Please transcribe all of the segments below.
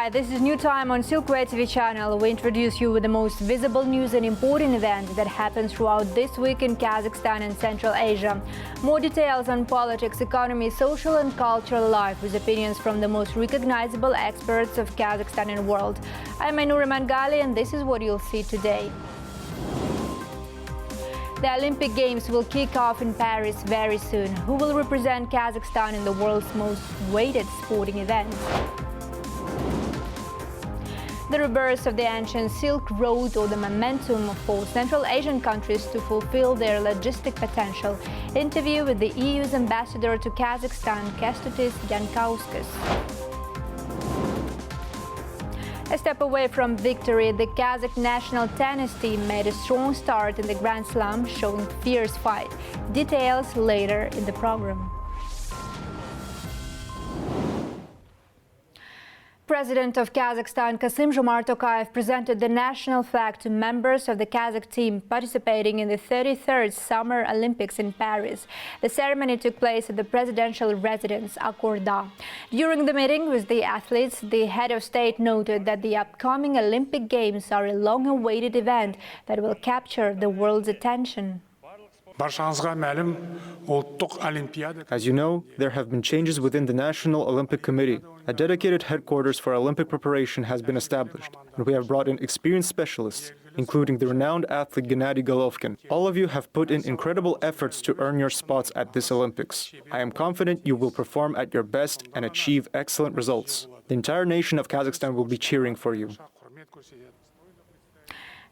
Hi, this is New Time on Silkway TV channel. We introduce you with the most visible news and important events that happen throughout this week in Kazakhstan and Central Asia. More details on politics, economy, social and cultural life with opinions from the most recognizable experts of Kazakhstan and world. I'm Ainur Mangali and this is what you'll see today. The Olympic Games will kick off in Paris very soon. Who will represent Kazakhstan in the world's most weighted sporting event? The reverse of the ancient Silk Road or the momentum for Central Asian countries to fulfill their logistic potential. Interview with the EU's ambassador to Kazakhstan, Kęstutis Jankauskas. A step away from victory, the Kazakh national tennis team made a strong start in the Grand Slam, showing fierce fight. Details later in the program. President of Kazakhstan Kassym-Jomart Tokayev presented the national flag to members of the Kazakh team participating in the 33rd Summer Olympics in Paris. The ceremony took place at the presidential residence, Akorda. During the meeting with the athletes, the head of state noted that the upcoming Olympic Games are a long-awaited event that will capture the world's attention. As you know, there have been changes within the National Olympic Committee. A dedicated headquarters for Olympic preparation has been established, and we have brought in experienced specialists, including the renowned athlete Gennady Golovkin. All of you have put in incredible efforts to earn your spots at this Olympics. I am confident you will perform at your best and achieve excellent results. The entire nation of Kazakhstan will be cheering for you.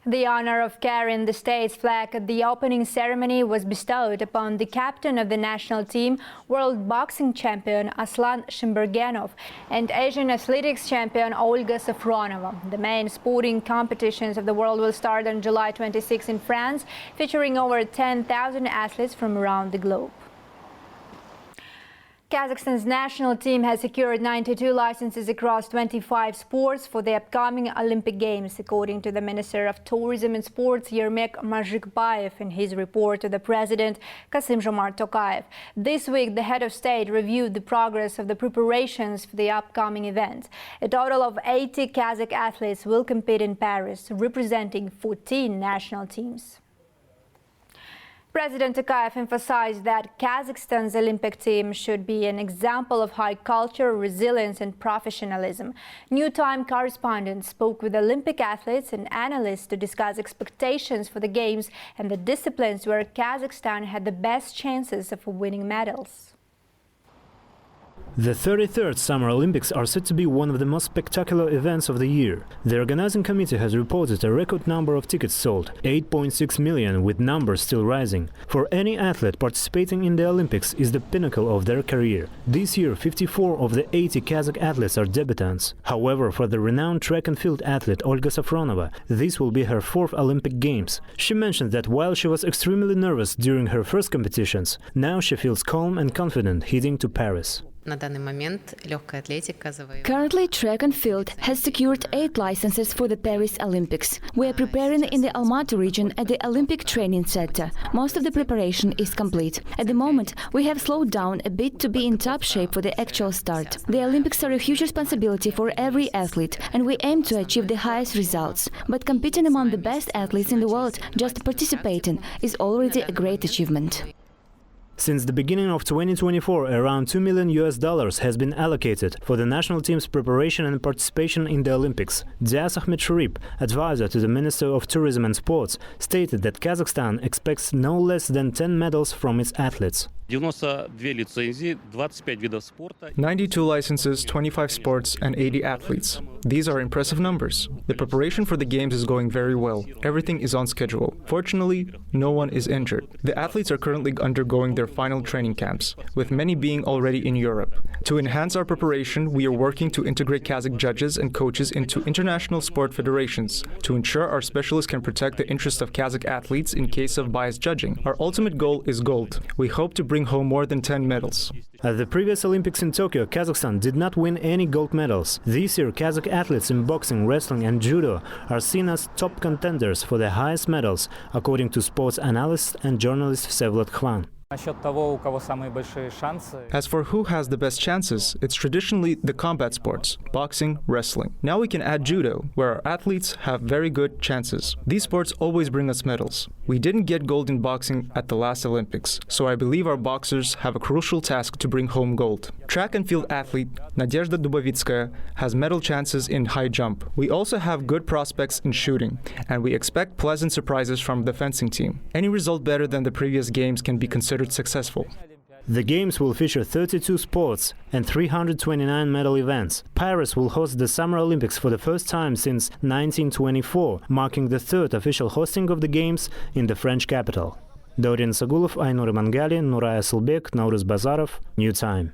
The honor of carrying the state's flag at the opening ceremony was bestowed upon the captain of the national team, world boxing champion Aslan Shimbergenov, and Asian athletics champion Olga Safronova. The main sporting competitions of the world will start on July 26 in France, featuring over 10,000 athletes from around the globe. Kazakhstan's national team has secured 92 licenses across 25 sports for the upcoming Olympic Games, according to the Minister of Tourism and Sports, Yermek Mazhikbayev, in his report to the President, Kassym-Jomart Tokayev. This week, the head of state reviewed the progress of the preparations for the upcoming event. A total of 80 Kazakh athletes will compete in Paris, representing 14 national teams. President Tokayev emphasized that Kazakhstan's Olympic team should be an example of high culture, resilience and professionalism. New Time correspondent spoke with Olympic athletes and analysts to discuss expectations for the Games and the disciplines where Kazakhstan had the best chances of winning medals. The 33rd Summer Olympics are said to be one of the most spectacular events of the year. The organizing committee has reported a record number of tickets sold, 8.6 million, with numbers still rising. For any athlete, participating in the Olympics is the pinnacle of their career. This year, 54 of the 80 Kazakh athletes are debutants. However, for the renowned track and field athlete Olga Safronova, this will be her 4th Olympic Games. She mentioned that while she was extremely nervous during her first competitions, now she feels calm and confident heading to Paris. Currently, track and field has secured 8 licenses for the Paris Olympics. We are preparing in the Almaty region at the Olympic Training Center. Most of the preparation is complete. At the moment, we have slowed down a bit to be in top shape for the actual start. The Olympics are a huge responsibility for every athlete, and we aim to achieve the highest results. But competing among the best athletes in the world, just participating, is already a great achievement. Since the beginning of 2024, around $2 million has been allocated for the national team's preparation and participation in the Olympics. Dias Ahmed Sharip, advisor to the Minister of Tourism and Sports, stated that Kazakhstan expects no less than 10 medals from its athletes. 92 licenses, 25 sports, and 80 athletes. These are impressive numbers. The preparation for the Games is going very well. Everything is on schedule. Fortunately, no one is injured. The athletes are currently undergoing their final training camps, with many being already in Europe. To enhance our preparation, we are working to integrate Kazakh judges and coaches into international sport federations to ensure our specialists can protect the interests of Kazakh athletes in case of biased judging. Our ultimate goal is gold. We hope to bring home more than 10 medals. At the previous Olympics in Tokyo, Kazakhstan did not win any gold medals. This year, Kazakh athletes in boxing, wrestling and judo are seen as top contenders for the highest medals, according to sports analyst and journalist Vsevolod Khvan. Насчет того, у кого самые большие шансы. As for who has the best chances, it's traditionally the combat sports, boxing, wrestling. Now we can add judo, where our athletes have very good chances. These sports always bring us medals. We didn't get gold in boxing at the last Olympics, so I believe our boxers have a crucial task to bring home gold. Track and field athlete Nadezhda Dubovitskaya has medal chances in high jump. We also have good prospects in shooting, and we expect pleasant surprises from the fencing team. Any result better than the previous games can be considered successful. The Games will feature 32 sports and 329 medal events. Paris will host the Summer Olympics for the first time since 1924, marking the third official hosting of the Games in the French capital. Dorian Sagulov, Aynur Mangali, Nuray Asylbek, Nauruz Bazarov, New Time.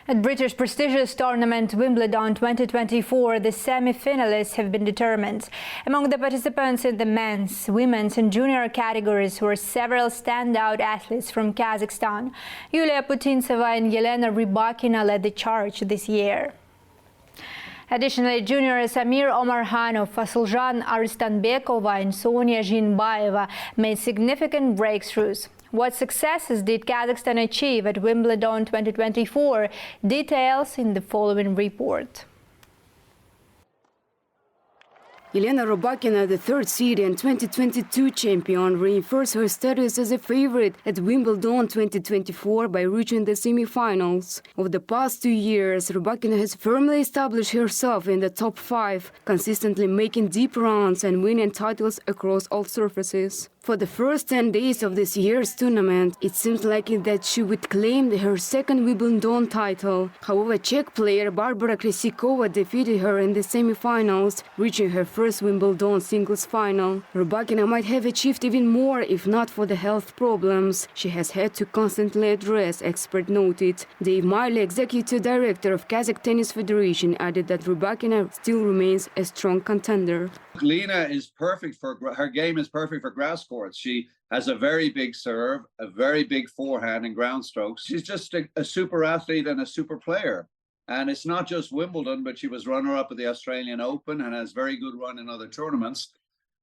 At British prestigious tournament Wimbledon 2024, the semi-finalists have been determined. Among the participants in the men's, women's and junior categories were several standout athletes from Kazakhstan. Yulia Putintseva and Yelena Rybakina led the charge this year. Additionally, juniors Amir Omarkhanov, Fasilzhan Arstanbekova and Sonia Zhinbaeva made significant breakthroughs. What successes did Kazakhstan achieve at Wimbledon 2024? Details in the following report. Yelena Rybakina, the third seed and 2022 champion, reinforced her status as a favorite at Wimbledon 2024 by reaching the semi-finals. Over the past 2 years, Rybakina has firmly established herself in the top 5, consistently making deep runs and winning titles across all surfaces. For the first 10 days of this year's tournament, it seems likely that she would claim her second Wimbledon title. However, Czech player Barbara Krejcikova defeated her in the semi-finals, reaching her first Wimbledon singles final. Rybakina might have achieved even more if not for the health problems she has had to constantly address, expert noted. Dave Miley, executive director of Kazakh Tennis Federation, added that Rybakina still remains a strong contender. Lena is perfect for her game is perfect for grass courts. She has a very big serve, a very big forehand and ground strokes. She's just a super athlete and a super player. And it's not just Wimbledon, but she was runner-up at the Australian Open and has very good run in other tournaments.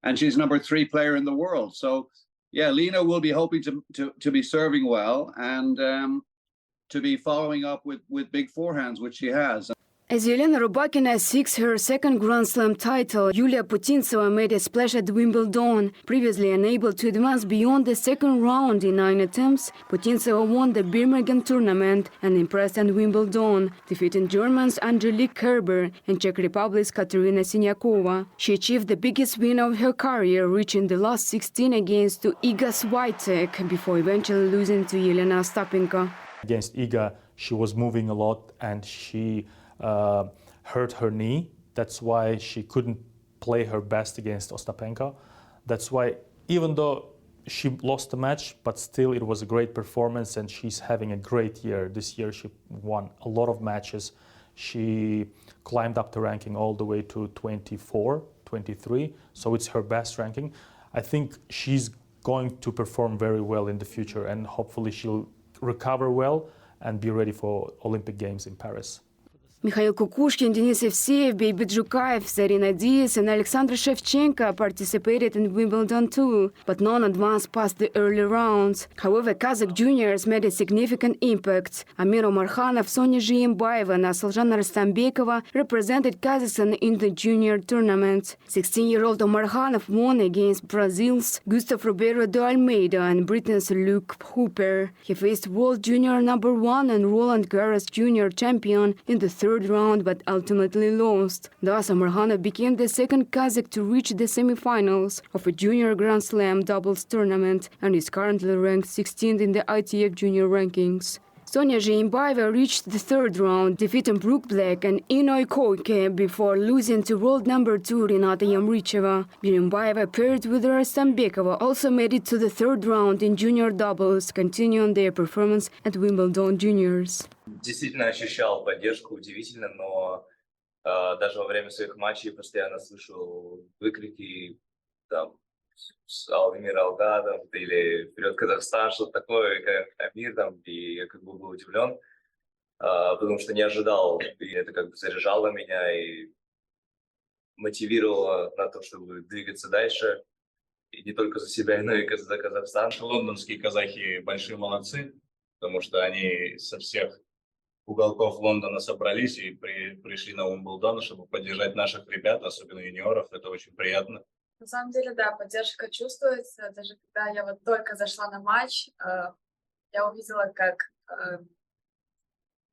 And she's number 3 player in the world. So, yeah, Lena will be hoping to be serving well and to be following up with big forehands, which she has. As Yelena Rybakina seeks her second Grand Slam title, Yulia Putintseva made a splash at Wimbledon. Previously unable to advance beyond the second round in 9 attempts, Putintseva won the Birmingham tournament and impressed at Wimbledon, defeating Germans Angelique Kerber and Czech Republic's Katerina Siniakova. She achieved the biggest win of her career, reaching the last 16 against Iga Swiatek, before eventually losing to Yelena Ostapenko. Against Iga, she was moving a lot and she hurt her knee. That's why she couldn't play her best against Ostapenko. That's why, even though she lost the match, but still it was a great performance and she's having a great year. This year she won a lot of matches. She climbed up the ranking all the way to 24, 23, so it's her best ranking. I think she's going to perform very well in the future and hopefully she'll recover well and be ready for Olympic Games in Paris. Mikhail Kukushkin, Denis Evseev, Baby Zhukaev, Zarina Diaz and Alexander Shevchenko participated in Wimbledon too, but none advanced past the early rounds. However, Kazakh juniors made a significant impact. Amir Omarkhanov, Sonia Zhinbaeva and Fasilzhan Arstanbekova represented Kazakhstan in the junior tournament. 16-year-old Omarkhanov won against Brazil's Gustavo Ribeiro de Almeida and Britain's Luke Hooper. He faced world junior number 1 and Roland Garros junior champion in the third round, but ultimately lost. Thus, Omarkhanov became the second Kazakh to reach the semi-finals of a junior Grand Slam doubles tournament and is currently ranked 16th in the ITF junior rankings. Sonia Zhinbaeva reached the third round, defeating Brooke Black and Inoy Koike before losing to world number 2 Renata Yamricheva. Zhinbaeva, paired with Arstanbekova, also made it to the third round in junior doubles, continuing their performance at Wimbledon juniors. Действительно ощущал поддержку, удивительно, но даже во время своих матчей постоянно слышу выкрики там Алмир Алга там, или вперед Казахстан, что-то такое, как Амир там, и я как бы был удивлен, потому что не ожидал, и это как бы заряжало меня и мотивировало на то, чтобы двигаться дальше. И не только за себя, но и за Казахстан. Лондонские казахи большие молодцы, потому что они со всех уголков Лондона собрались и пришли на Уимблдон, чтобы поддержать наших ребят, особенно юниоров. Это очень приятно. На самом деле, да, поддержка чувствуется. Даже когда я вот только зашла на матч, я увидела, как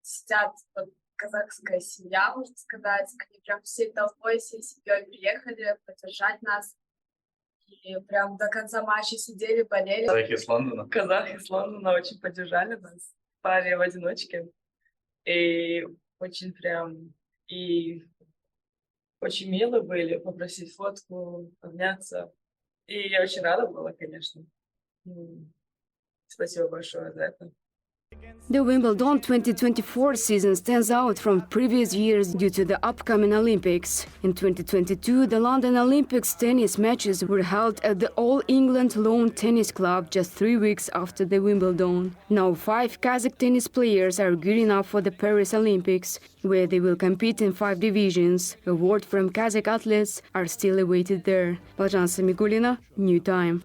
сидят вот казахская семья, можно сказать. Они прям всей толпой, всей семьей приехали поддержать нас. И прям до конца матча сидели, болели. Казахи из Лондона. Казахи из Лондона очень поддержали нас в паре в одиночке. И очень прям... И очень мило были, попросить фотку, обняться. И я очень рада была, конечно. Спасибо большое за это. The Wimbledon 2024 season stands out from previous years due to the upcoming Olympics. In 2022, the London Olympics tennis matches were held at the All England Lawn Tennis Club just 3 weeks after the Wimbledon. Now 5 Kazakh tennis players are gearing up for the Paris Olympics, where they will compete in 5 divisions. Awards from Kazakh athletes are still awaited there. Baljan Samigulina, New Time.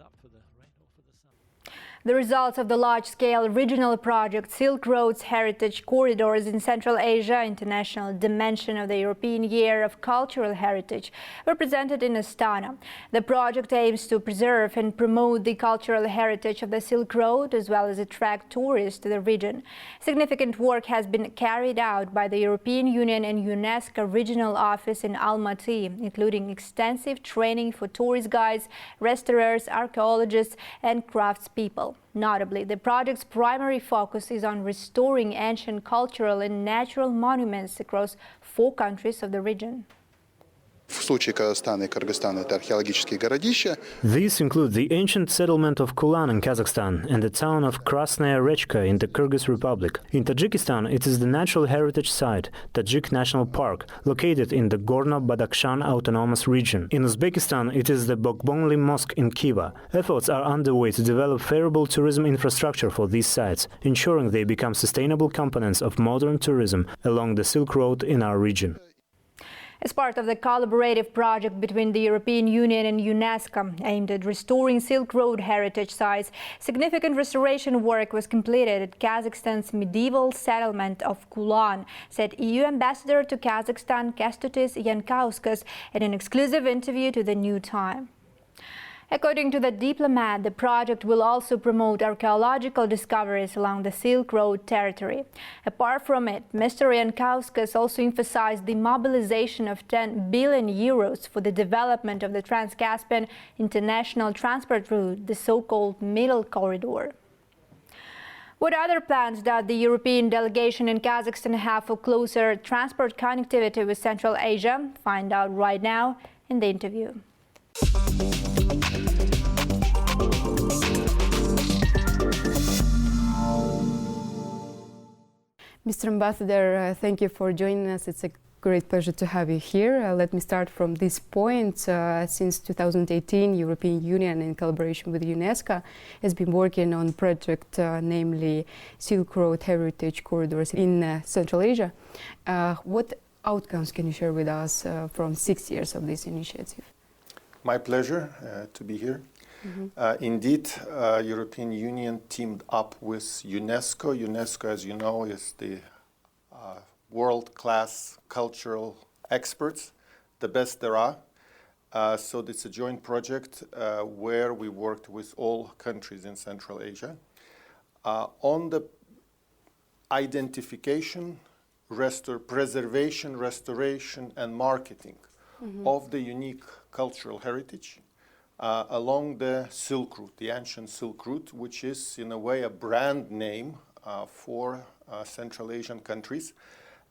The results of the large-scale regional project Silk Road's Heritage Corridors in Central Asia International Dimension of the European Year of Cultural Heritage were presented in Astana. The project aims to preserve and promote the cultural heritage of the Silk Road as well as attract tourists to the region. Significant work has been carried out by the European Union and UNESCO Regional Office in Almaty, including extensive training for tourist guides, restaurants, archaeologists and craftspeople. Notably, the project's primary focus is on restoring ancient cultural and natural monuments across 4 countries of the region. В случае Казахстана и Кыргызстана это археологические городища. These include the ancient settlement of Kulan in Kazakhstan and the town of Krasnaya Rechka in the Kyrgyz Republic. In Tajikistan, it is the natural heritage site, Tajik National Park, located in the Gorno-Badakhshan Autonomous Region. In Uzbekistan, it is the Bokbongli Mosque in Khiva. Efforts are underway to develop favorable tourism infrastructure for these sites, ensuring they become sustainable components of modern tourism along the Silk Road in our region. As part of the collaborative project between the European Union and UNESCO aimed at restoring Silk Road heritage sites, significant restoration work was completed at Kazakhstan's medieval settlement of Kulan, said EU Ambassador to Kazakhstan Kęstutis Jankauskas in an exclusive interview to the New Time. According to the diplomat, the project will also promote archaeological discoveries along the Silk Road territory. Apart from it, Mr. Jankauskas also emphasized the mobilization of 10 billion euros for the development of the Trans-Caspian international transport route, the so-called Middle Corridor. What other plans does the European delegation in Kazakhstan have for closer transport connectivity with Central Asia? Find out right now in the interview. Mr. Ambassador, thank you for joining us. It's a great pleasure to have you here. Let me start from this point. Since 2018, European Union, in collaboration with UNESCO, has been working on a project, namely Silk Road Heritage Corridors in Central Asia. What outcomes can you share with us from 6 years of this initiative? My pleasure to be here. Indeed, European Union teamed up with UNESCO. UNESCO, as you know, is the world-class cultural experts, the best there are. So it's a joint project where we worked with all countries in Central Asia on the identification, preservation, restoration, and marketing of the unique cultural heritage along the Silk Route, the ancient Silk Route, which is in a way a brand name for Central Asian countries.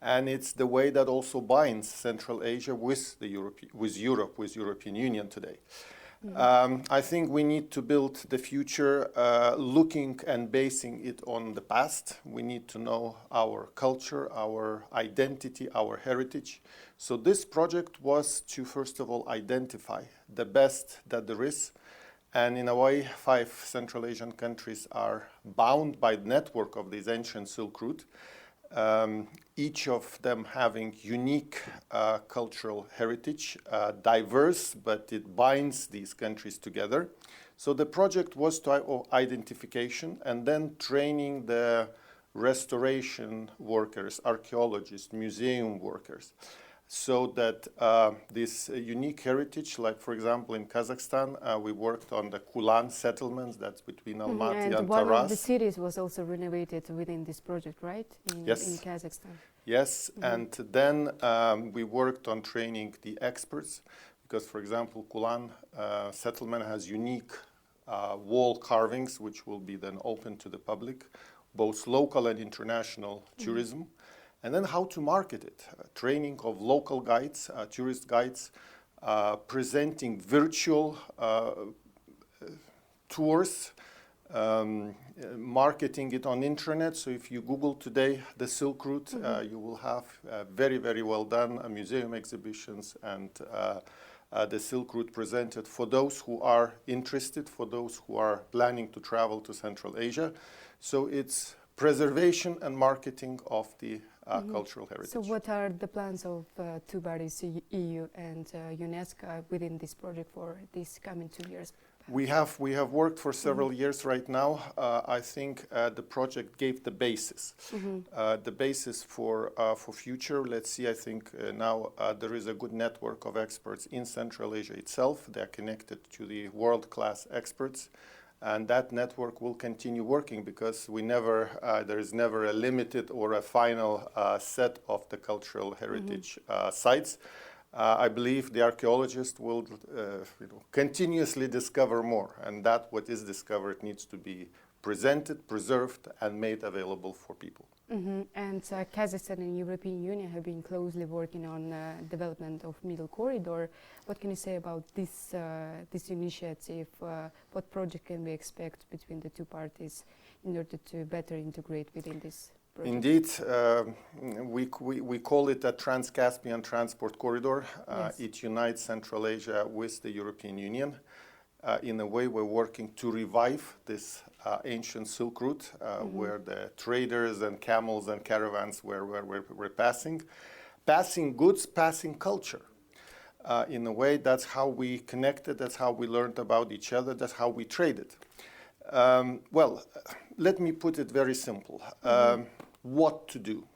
And it's the way that also binds Central Asia with European Union today. I think we need to build the future looking and basing it on the past. We need to know our culture, our identity, our heritage. So this project was to, first of all, identify the best that there is. And in a way, 5 Central Asian countries are bound by the network of this ancient Silk Route. each of them having unique cultural heritage, diverse, but it binds these countries together. So the project was to identification and then training the restoration workers, archaeologists, museum workers, so that this unique heritage, like for example in Kazakhstan, we worked on the Kulan settlements, that's between Almaty and one Taraz. of the cities was also renovated within this project, right? Yes. In Kazakhstan. Yes, and then we worked on training the experts, because for example, Kulan settlement has unique wall carvings, which will be then open to the public, both local and international tourism. And then how to market it, training of local guides, tourist guides, presenting virtual tours, marketing it on internet. So if you Google today the Silk Route, you will have very, very well done museum exhibitions and the Silk Route presented for those who are interested, for those who are planning to travel to Central Asia. So it's preservation and marketing of the cultural heritage. So what are the plans of two bodies, EU and UNESCO, within this project for these coming 2 years? We have worked for several years right now. I think the project gave the basis, the basis for future. Let's see. I think now there is a good network of experts in Central Asia itself. They are connected to the world-class experts, and that network will continue working because there is never a limited or a final set of the cultural heritage sites. I believe the archaeologist will continuously discover more, and that what is discovered needs to be presented, preserved, and made available for people. And Kazakhstan and European Union have been closely working on development of Middle Corridor. What can you say about this initiative? What project can we expect between the two parties in order to better integrate within this project? Indeed, we call it a Trans-Caspian Transport Corridor. Yes. It unites Central Asia with the European Union. In a way, we're working to revive this ancient Silk Route, where the traders and camels and caravans were passing goods, passing culture. In a way, that's how we connected, that's how we learned about each other, that's how we traded. Well, let me put it very simple. What to do?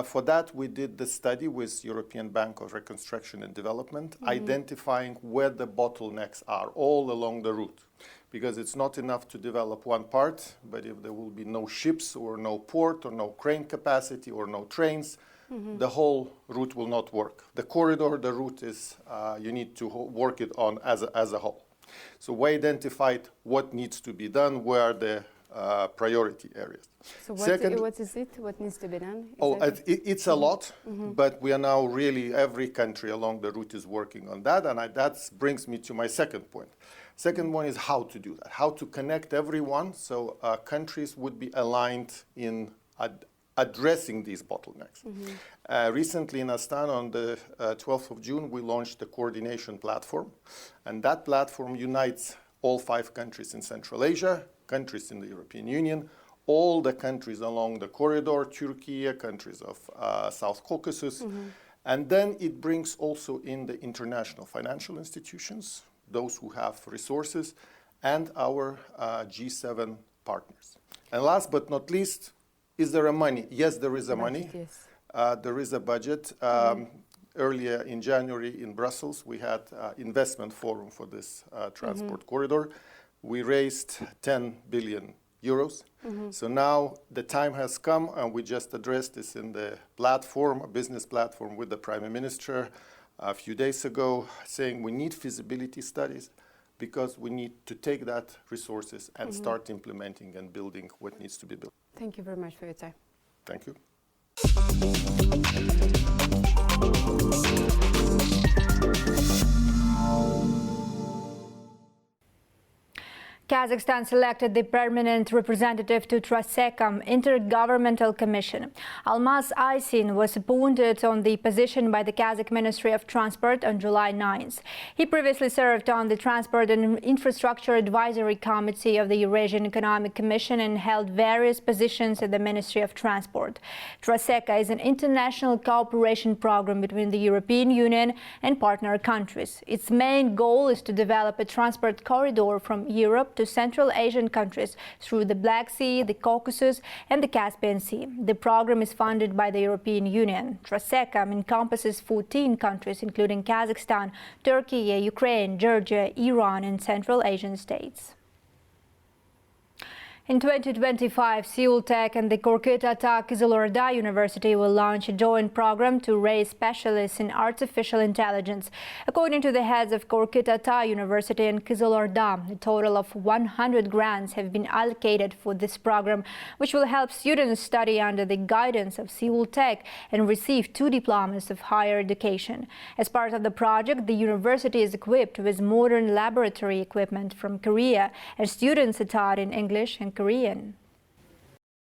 For that, we did the study with European Bank of Reconstruction and Development, identifying where the bottlenecks are all along the route. Because it's not enough to develop one part, but if there will be no ships or no port or no crane capacity or no trains, the whole route will not work. The corridor, the route is, you need to work it on as a whole. So we identified what needs to be done, where are the priority areas. So what is it? What needs to be done? Exactly? It's a lot, but we are now really, every country along the route is working on that, and that brings me to my second point. Second one is how to do that, how to connect everyone so countries would be aligned in addressing these bottlenecks. Recently in Astana, on the 12th of June, we launched the coordination platform, and that platform unites all 5 countries in Central Asia, countries in the European Union, all the countries along the corridor, Turkey, countries of South Caucasus, and then it brings also in the international financial institutions, those who have resources, and our G7 partners. And last but not least, is there a money? Yes, there is a money. Yes. There is a budget. Earlier in January in Brussels, we had investment forum for this transport corridor. We raised 10 billion euros. So now the time has come, and we just addressed this in the platform, a business platform with the Prime Minister a few days ago, saying we need feasibility studies because we need to take that resources and start implementing and building what needs to be built. Thank you very much for your time. Thank you. Kazakhstan selected the permanent representative to Qazaqstan Intergovernmental Commission. Almaz Aysin was appointed on the position by the Kazakh Ministry of Transport on July 9th. He previously served on the Transport and Infrastructure Advisory Committee of the Eurasian Economic Commission and held various positions at the Ministry of Transport. Qazaqstan is an international cooperation program between the European Union and partner countries. Its main goal is to develop a transport corridor from Europe to Central Asian countries through the Black Sea, the Caucasus and the Caspian Sea. The program is funded by the European Union. Qazaqstan encompasses 14 countries, including Kazakhstan, Turkey, Ukraine, Georgia, Iran and Central Asian states. In 2025, Seoul Tech and the Korkut-Ata Kizilorda University will launch a joint program to raise specialists in artificial intelligence. According to the heads of Korkut-Ata University and Kizilorda, a total of 100 grants have been allocated for this program, which will help students study under the guidance of Seoul Tech and receive 2 diplomas of higher education. As part of the project, the university is equipped with modern laboratory equipment from Korea, and students are taught in English and Korean.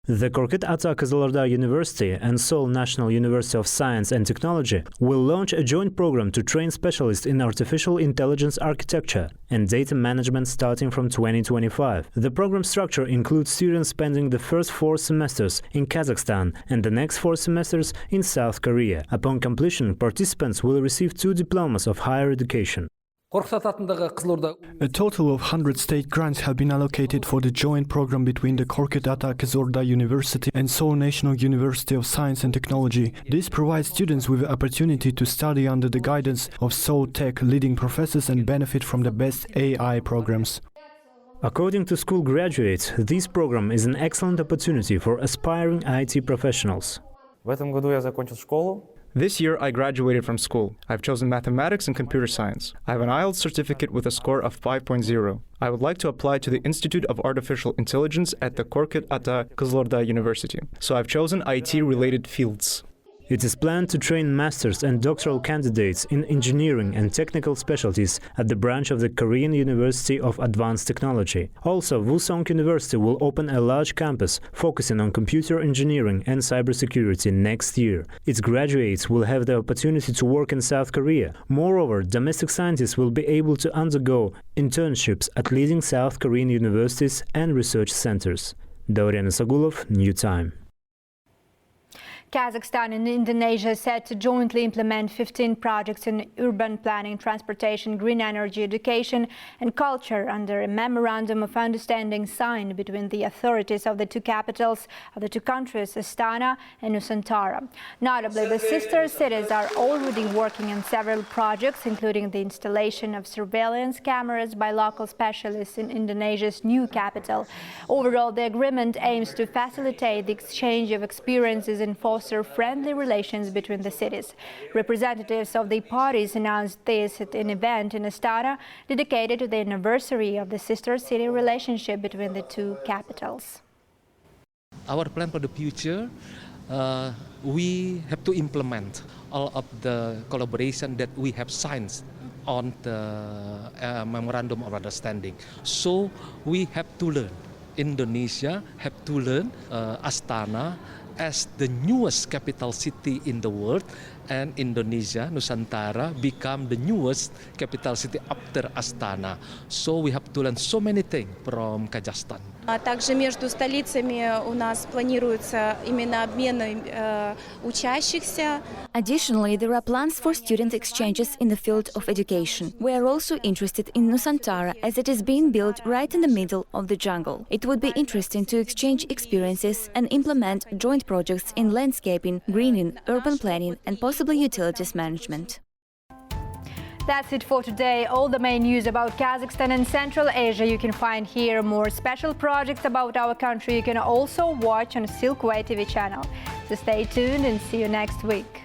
The Korkut-Ata Kizilorda University and Seoul National University of Science and Technology will launch a joint program to train specialists in artificial intelligence architecture and data management starting from 2025. The program structure includes students spending the first 4 semesters in Kazakhstan and the next 4 semesters in South Korea. Upon completion, participants will receive 2 diplomas of higher education. A total of 100 state grants have been allocated for the joint program between the Korkut-Ata Kizilorda University and Seoul National University of Science and Technology. This provides students with the opportunity to study under the guidance of Seoul Tech leading professors and benefit from the best AI programs. According to school graduates, this program is an excellent opportunity for aspiring IT professionals. This year, I graduated from school. I've chosen mathematics and computer science. I have an IELTS certificate with a score of 5.0. I would like to apply to the Institute of Artificial Intelligence at the Korkut-Ata Kizilorda University. So I've chosen IT-related fields. It is planned to train masters and doctoral candidates in engineering and technical specialties at the branch of the Korean University of Advanced Technology. Also, Wusong University will open a large campus focusing on computer engineering and cybersecurity next year. Its graduates will have the opportunity to work in South Korea. Moreover, domestic scientists will be able to undergo internships at leading South Korean universities and research centers. Daurian Isagulov, New Time. Kazakhstan and Indonesia are set to jointly implement 15 projects in urban planning, transportation, green energy, education and culture under a memorandum of understanding signed between the authorities of the 2 capitals of the 2 countries, Astana and Nusantara. Notably, the sister cities are already working on several projects, including the installation of surveillance cameras by local specialists in Indonesia's new capital. Overall, the agreement aims to facilitate the exchange of experiences and foster friendly relations between the cities. Representatives of the parties announced this at an event in Astana dedicated to the anniversary of the sister city relationship between the 2 capitals. Our plan for the future, we have to implement all of the collaboration that we have signed on the memorandum of understanding. So we have to learn. Indonesia have to learn Astana as the newest capital city in the world, and Indonesia, Nusantara, become the newest capital city after Astana. So we have to learn so many things from Kazakhstan. Также между столицами у нас планируется именно обмен учащихся. Additionally, there are plans for student exchanges in the field of education. We are also interested in Nusantara, as it is being built right in the middle of the jungle. It would be interesting to exchange experiences and implement joint projects in landscaping, greening, urban planning and possibly utilities management. That's it for today. All the main news about Kazakhstan and Central Asia you can find here. More special projects about our country you can also watch on Silkway TV channel. So stay tuned and see you next week.